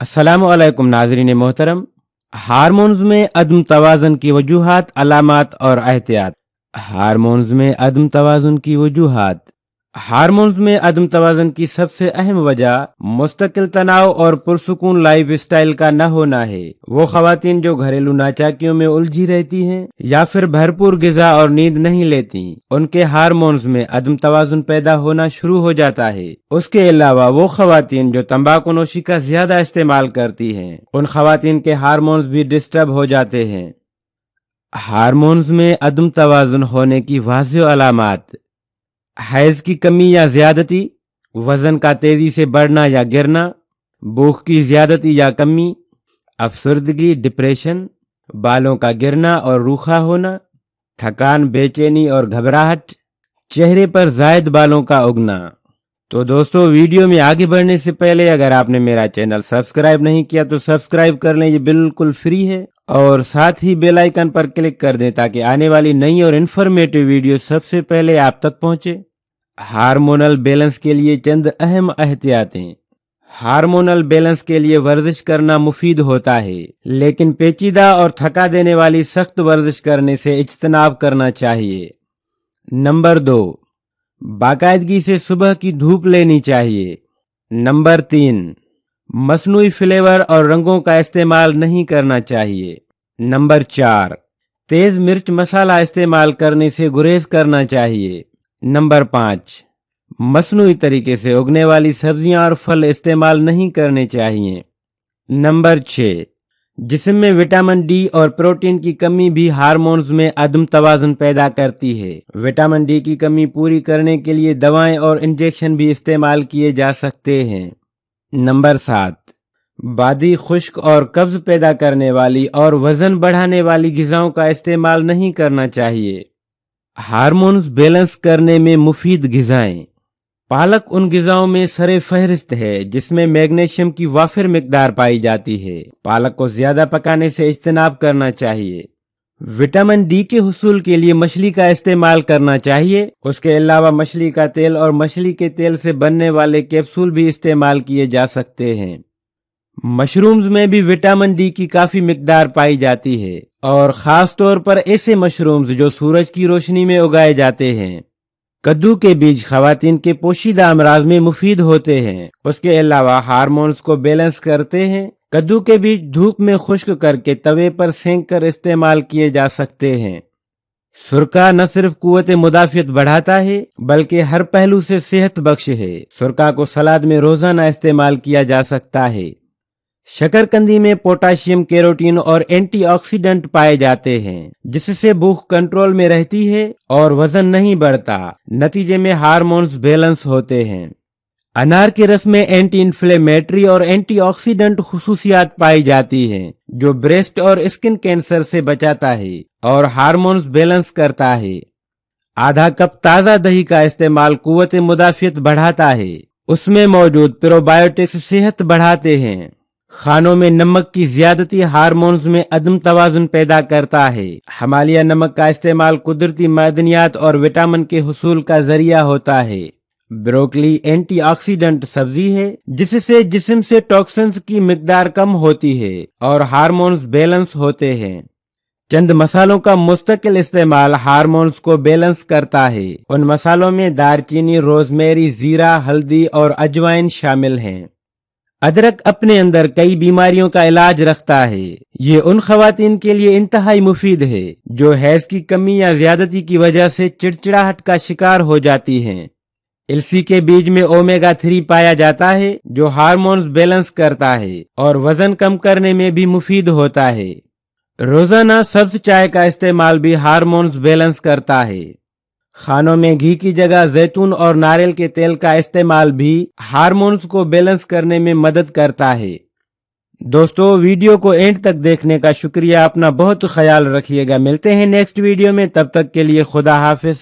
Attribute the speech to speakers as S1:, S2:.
S1: अस्सलाम वालेकुम नाज़रीन मोहतरम। हार्मोन्स में अदम तवाज़ुन की वजूहात, अलामात और एहतियात। हार्मोन्स में अदम तवाज़ुन की वजूहात। हार्मोन्स में अदम तवाज़ुन की सबसे अहम वजह मुस्तकिल तनाव और पुरसुकून लाइफ स्टाइल का न होना है। वो खवातीन जो घरेलू नाचाकियों में उलझी रहती हैं या फिर भरपूर ग़िज़ा और नींद नहीं लेती, उनके हार्मोन्स में अदम तवाज़ुन पैदा होना शुरू हो जाता है। उसके अलावा वो खवातीन जो तंबाकू नोशी का ज्यादा इस्तेमाल करती हैं, उन खवातीन के हार्मोन्स भी डिस्टर्ब हो जाते हैं। हार्मोन्स में अदम तवाज़ुन होने की वाज़ेह अलामात: हैज़ की कमी या ज्यादती, वजन का तेजी से बढ़ना या गिरना, भूख की ज्यादती या कमी, अफसरदगी डिप्रेशन, बालों का गिरना और रूखा होना, थकान, बेचैनी और घबराहट, चेहरे पर जायद बालों का उगना। तो दोस्तों, वीडियो में आगे बढ़ने से पहले अगर आपने मेरा चैनल सब्सक्राइब नहीं किया तो सब्सक्राइब कर लें, ये बिल्कुल फ्री है, और साथ ही बेल आइकन पर क्लिक कर दें ताकि आने वाली नई और इन्फॉर्मेटिव वीडियो सबसे पहले आप तक पहुंचे। हार्मोनल बैलेंस के लिए चंद अहम एहतियातें। हार्मोनल बैलेंस के लिए वर्जिश करना मुफीद होता है, लेकिन पेचीदा और थका देने वाली सख्त वर्जिश करने से इज्तनाब करना चाहिए। नंबर 2, बाकायदगी से सुबह की धूप लेनी चाहिए। नंबर 3, मसनूई फ्लेवर और रंगों का इस्तेमाल नहीं करना चाहिए। नंबर 4, तेज मिर्च मसाला इस्तेमाल करने से गुरेज करना चाहिए। नंबर 5, मसनूई तरीके से उगने वाली सब्जियां और फल इस्तेमाल नहीं करने चाहिए। नंबर 6, जिस्म में विटामिन डी और प्रोटीन की कमी भी हार्मोन्स में अदम तवाज़ुन पैदा करती है। विटामिन डी की कमी पूरी करने के लिए दवाएं और इंजेक्शन भी इस्तेमाल किए जा सकते हैं। नंबर 7, बादी, खुश्क और कब्ज पैदा करने वाली और वजन बढ़ाने वाली ग़िज़ाओं का इस्तेमाल नहीं करना चाहिए। हार्मोन्स बैलेंस करने में मुफीद ग़िज़ाएं। पालक उन ग़िज़ाओं में सरे फहरिस्त है जिसमें मैग्नीशियम की वाफिर मिकदार पाई जाती है। पालक को ज्यादा पकाने से इज्तनाब करना चाहिए। विटामिन डी के हुसूल के लिए मछली का इस्तेमाल करना चाहिए। उसके अलावा मछली का तेल और मछली के तेल से बनने वाले कैप्सूल भी इस्तेमाल किए जा सकते हैं। मशरूम्स में भी विटामिन डी की काफी मिकदार पाई जाती है, और खास तौर पर ऐसे मशरूम्स जो सूरज की रोशनी में उगाए जाते हैं। कद्दू के बीज खवातीन के पोशीदा अमराज में मुफीद होते हैं। उसके अलावा हार्मोन्स को बैलेंस करते हैं। कद्दू के बीज धूप में खुश्क करके तवे पर सेंक कर इस्तेमाल किए जा सकते हैं। सुरका न सिर्फ कुव्वत मुदाफियत बढ़ाता है बल्कि हर पहलू से सेहत बख्श है। सुरका को सलाद में रोजाना इस्तेमाल किया जा सकता है। शकरकंदी में पोटाशियम, कैरोटीन और एंटीऑक्सीडेंट पाए जाते हैं, जिससे भूख कंट्रोल में रहती है और वजन नहीं बढ़ता। नतीजे में हार्मोन्स बैलेंस होते हैं। अनार के रस में एंटी इन्फ्लेमेटरी और एंटीऑक्सीडेंट खुसूसियात पाई जाती हैं, जो ब्रेस्ट और स्किन कैंसर से बचाता है और हार्मोन्स बैलेंस करता है। आधा कप ताज़ा दही का इस्तेमाल कुव्वत मुदाफियत बढ़ाता है। उसमें मौजूद प्रोबायोटिक्स सेहत बढ़ाते हैं। खानों में नमक की ज्यादती हार्मोन्स में अदम तवाज़ुन पैदा करता है। हिमालय नमक का इस्तेमाल कुदरती मादनियात और विटामिन के हुसूल का जरिया होता है। ब्रोकली एंटीऑक्सीडेंट सब्जी है, जिससे जिस्म से टॉक्सिन्स की मिकदार कम होती है और हार्मोन्स बैलेंस होते हैं। चंद मसालों का मुस्तकिल इस्तेमाल हार्मोन्स को बैलेंस करता है। उन मसालों में दारचीनी, रोजमेरी, जीरा, हल्दी और अजवाइन शामिल हैं। अदरक अपने अंदर कई बीमारियों का इलाज रखता है। ये उन खवातीन के लिए इंतहाई मुफीद है जो हैज की कमी या ज्यादती की वजह से चिड़चिड़ाहट का शिकार हो जाती हैं। इलसी के बीज में ओमेगा 3 पाया जाता है, जो हार्मोन्स बैलेंस करता है और वजन कम करने में भी मुफीद होता है। रोजाना सब्ज चाय का इस्तेमाल भी हार्मोन्स बैलेंस करता है। खानों में घी की जगह जैतून और नारियल के तेल का इस्तेमाल भी हार्मोन्स को बैलेंस करने में मदद करता है। दोस्तों, वीडियो को एंड तक देखने का शुक्रिया। अपना बहुत ख्याल रखिएगा। मिलते हैं नेक्स्ट वीडियो में, तब तक के लिए खुदा हाफिज।